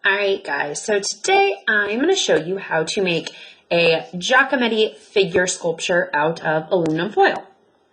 Alright guys, so today I'm going to show you how to make a Giacometti figure sculpture out of aluminum foil.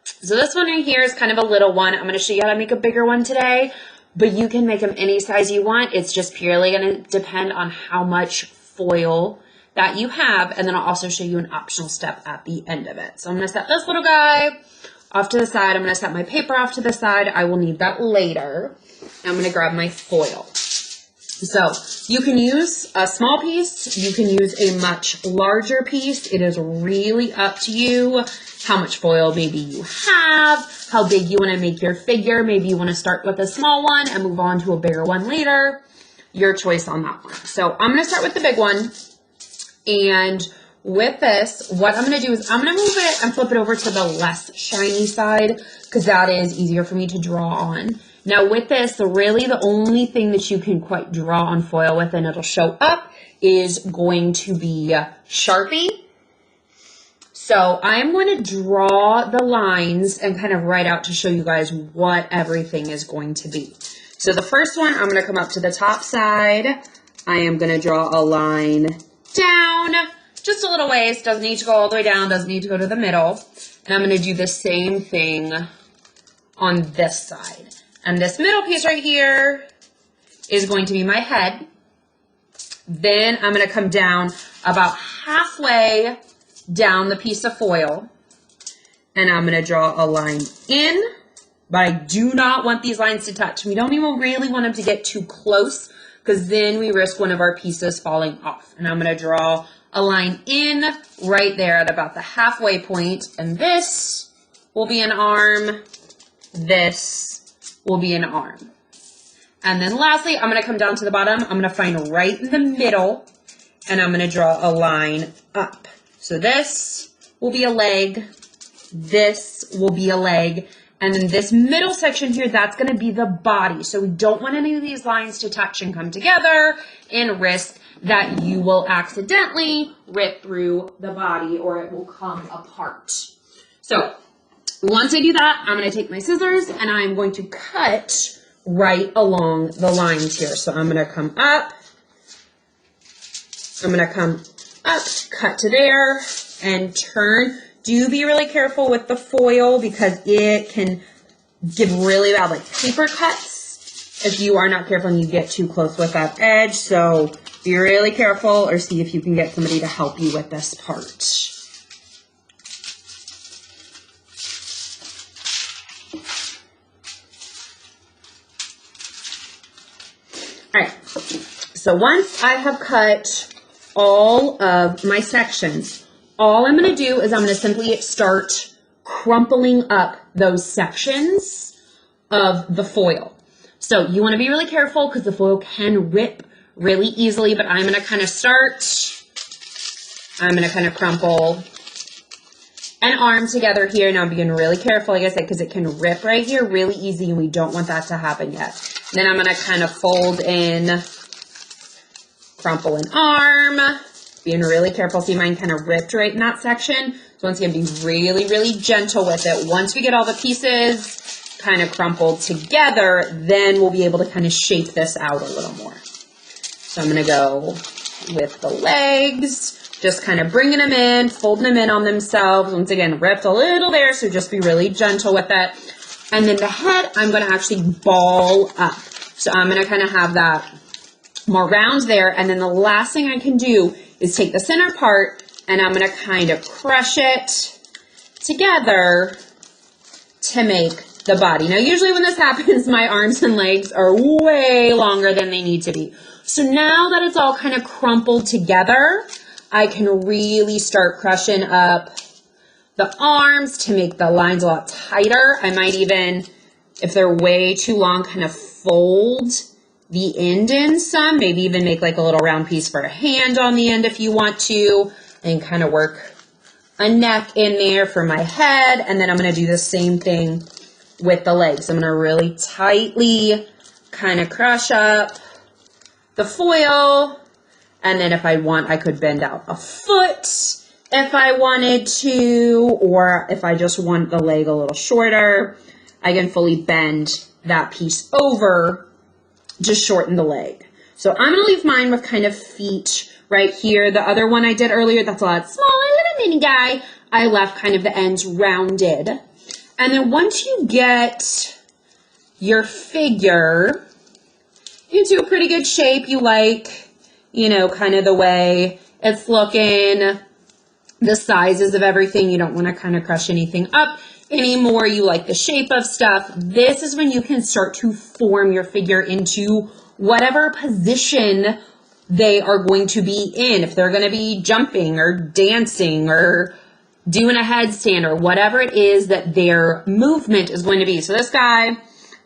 So this one right here is kind of a little one. I'm going to show you how to make a bigger one today, but you can make them any size you want. It's just purely going to depend on how much foil that you have, and then I'll also show you an optional step at the end of it. So I'm going to set this little guy off to the side. I'm going to set my paper off to the side. I will need that later. I'm going to grab my foil. So you can use a small piece, you can use a much larger piece. It is really up to you how much foil maybe you have, how big you want to make your figure. Maybe you want to start with a small one and move on to a bigger one later. Your choice on that one. So I'm going to start with the big one. And with this, what I'm going to do is I'm going to move it and flip it over to the less shiny side because that is easier for me to draw on. Now with this, really the only thing that you can quite draw on foil with and it'll show up is going to be Sharpie. So I'm going to draw the lines and kind of write out to show you guys what everything is going to be. So the first one, I'm going to come up to the top side. I am going to draw a line down, just a little ways, doesn't need to go all the way down, doesn't need to go to the middle. And I'm going to do the same thing on this side. And this middle piece right here is going to be my head. Then I'm going to come down about halfway down the piece of foil. And I'm going to draw a line in. But I do not want these lines to touch. We don't even really want them to get too close because then we risk one of our pieces falling off. And I'm going to draw a line in right there at about the halfway point. And this will be an arm. This will be an arm. And then lastly, I'm going to come down to the bottom. I'm going to find right in the middle and I'm going to draw a line up. So this will be a leg. This will be a leg. And then this middle section here, that's going to be the body. So we don't want any of these lines to touch and come together and risk that you will accidentally rip through the body or it will come apart. So once I do that, I'm going to take my scissors and I'm going to cut right along the lines here. So I'm going to come up, I'm going to come up, cut to there, and turn. Do be really careful with the foil because it can give really bad like paper cuts if you are not careful and you get too close with that edge. So be really careful or see if you can get somebody to help you with this part. All right, so once I have cut all of my sections, all I'm going to do is I'm going to simply start crumpling up those sections of the foil. So you want to be really careful because the foil can rip really easily, but I'm going to kind of start, I'm going to kind of crumple an arm together here. Now I'm being really careful, like I said, because it can rip right here really easy and we don't want that to happen yet. Then I'm going to kind of fold in, crumple an arm, being really careful. See, mine kind of ripped right in that section. So once again, be really, really gentle with it. Once we get all the pieces kind of crumpled together, then we'll be able to kind of shape this out a little more. So I'm going to go with the legs, just kind of bringing them in, folding them in on themselves. Once again, ripped a little there, so just be really gentle with it. And then the head, I'm going to actually ball up. So I'm going to kind of have that more round there. And then the last thing I can do is take the center part and I'm going to kind of crush it together to make the body. Now, usually when this happens, my arms and legs are way longer than they need to be. So now that it's all kind of crumpled together, I can really start crushing up the arms to make the lines a lot tighter. I might even, if they're way too long, kind of fold the end in some, maybe even make like a little round piece for a hand on the end if you want to, and kind of work a neck in there for my head. And then I'm going to do the same thing with the legs. I'm going to really tightly kind of crush up the foil. And then if I want, I could bend out a foot if I wanted to, or if I just want the leg a little shorter, I can fully bend that piece over to shorten the leg. So I'm gonna leave mine with kind of feet right here. The other one I did earlier, that's a lot smaller, little mini guy. I left kind of the ends rounded. And then once you get your figure into a pretty good shape, you like, you know, kind of the way it's looking, the sizes of everything, you don't want to kind of crush anything up anymore, you like the shape of stuff, this is when you can start to form your figure into whatever position they are going to be in. If they're going to be jumping or dancing or doing a headstand or whatever it is that their movement is going to be. So this guy,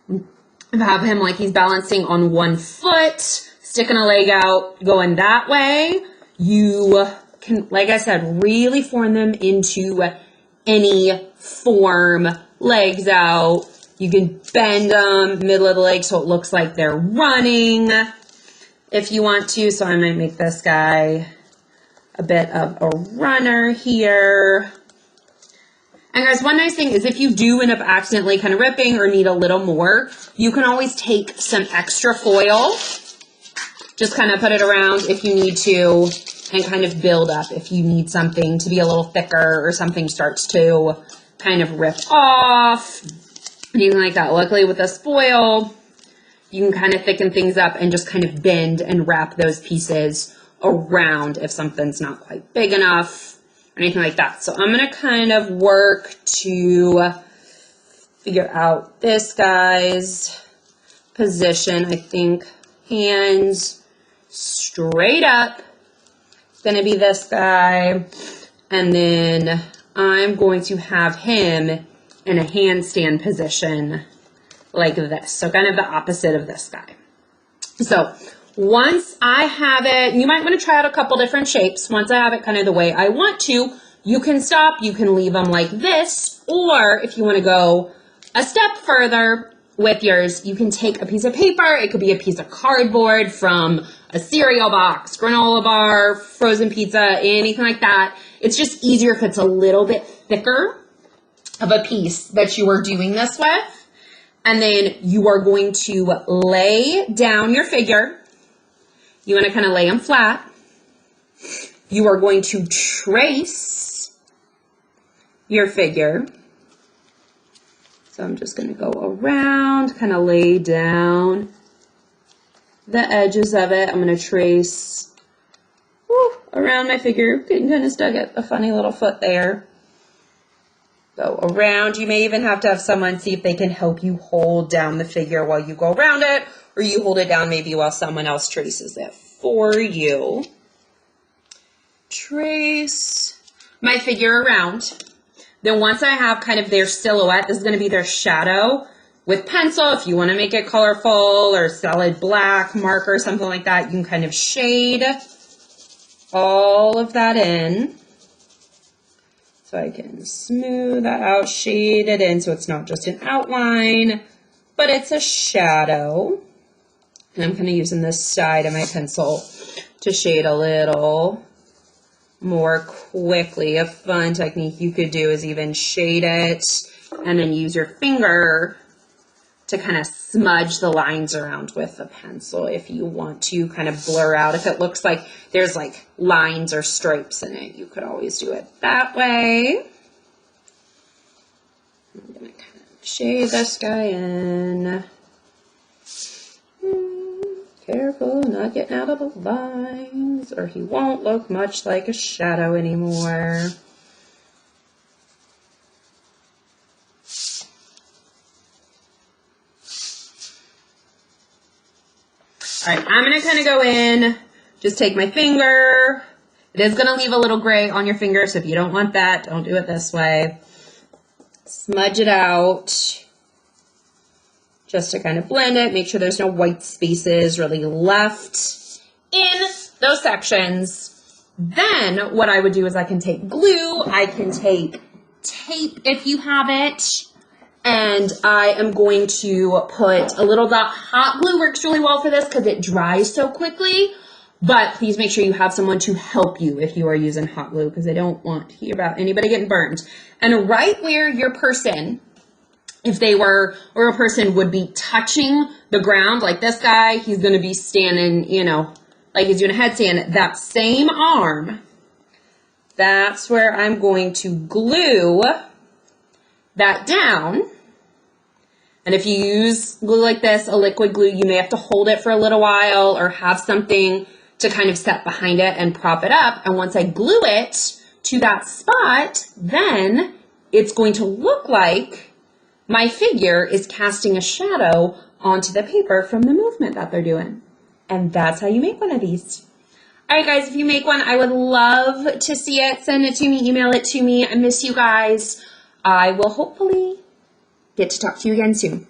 I have him like he's balancing on one foot, sticking a leg out, going that way. You can, like I said, really form them into any form, legs out. You can bend them, middle of the leg, so it looks like they're running if you want to. So I might make this guy a bit of a runner here. And guys, one nice thing is if you do end up accidentally kind of ripping or need a little more, you can always take some extra foil, just kind of put it around if you need to, and kind of build up if you need something to be a little thicker or something starts to kind of rip off, anything like that. Luckily with this foil, you can kind of thicken things up and just kind of bend and wrap those pieces around if something's not quite big enough or anything like that. So I'm going to kind of work to figure out this guy's position. I think hands straight up, it's going to be this guy. And then I'm going to have him in a handstand position like this. So kind of the opposite of this guy. So once I have it, you might want to try out a couple different shapes. Once I have it kind of the way I want to, you can stop, you can leave them like this, or if you want to go a step further with yours, you can take a piece of paper, it could be a piece of cardboard from a cereal box, granola bar, frozen pizza, anything like that. It's just easier if it's a little bit thicker of a piece that you are doing this with. And then you are going to lay down your figure. You want to kind of lay them flat. You are going to trace your figure. So I'm just going to go around, kind of lay down the edges of it. I'm going to trace around my figure. Getting kind of stuck at a funny little foot there. Go around. You may even have to have someone see if they can help you hold down the figure while you go around it, or you hold it down maybe while someone else traces it for you. Trace my figure around. Then once I have kind of their silhouette, this is going to be their shadow with pencil. If you want to make it colorful or solid black marker, something like that, you can kind of shade all of that in. So I can smooth that out, shade it in so it's not just an outline, but it's a shadow. And I'm kind of using this side of my pencil to shade a little more quickly. A fun technique you could do is even shade it and then use your finger to kind of smudge the lines around with the pencil if you want to kind of blur out. If it looks like there's like lines or stripes in it, you could always do it that way. I'm going to kind of shade this guy in. Careful, not getting out of the lines, or he won't look much like a shadow anymore. All right, I'm going to kind of go in, just take my finger. It is going to leave a little gray on your finger, so if you don't want that, don't do it this way. Smudge it out just to kind of blend it. Make sure there's no white spaces really left in those sections. Then what I would do is I can take glue, I can take tape if you have it, and I am going to put a little dot. Hot glue works really well for this because it dries so quickly, but please make sure you have someone to help you if you are using hot glue because I don't want to hear about anybody getting burned. And right where your person if they were, or a person would be touching the ground, like this guy, he's going to be standing, you know, like he's doing a headstand. That same arm, that's where I'm going to glue that down. And if you use glue like this, a liquid glue, you may have to hold it for a little while or have something to kind of set behind it and prop it up. And once I glue it to that spot, then it's going to look like my figure is casting a shadow onto the paper from the movement that they're doing. And that's how you make one of these. All right, guys, if you make one, I would love to see it. Send it to me, email it to me. I miss you guys. I will hopefully get to talk to you again soon.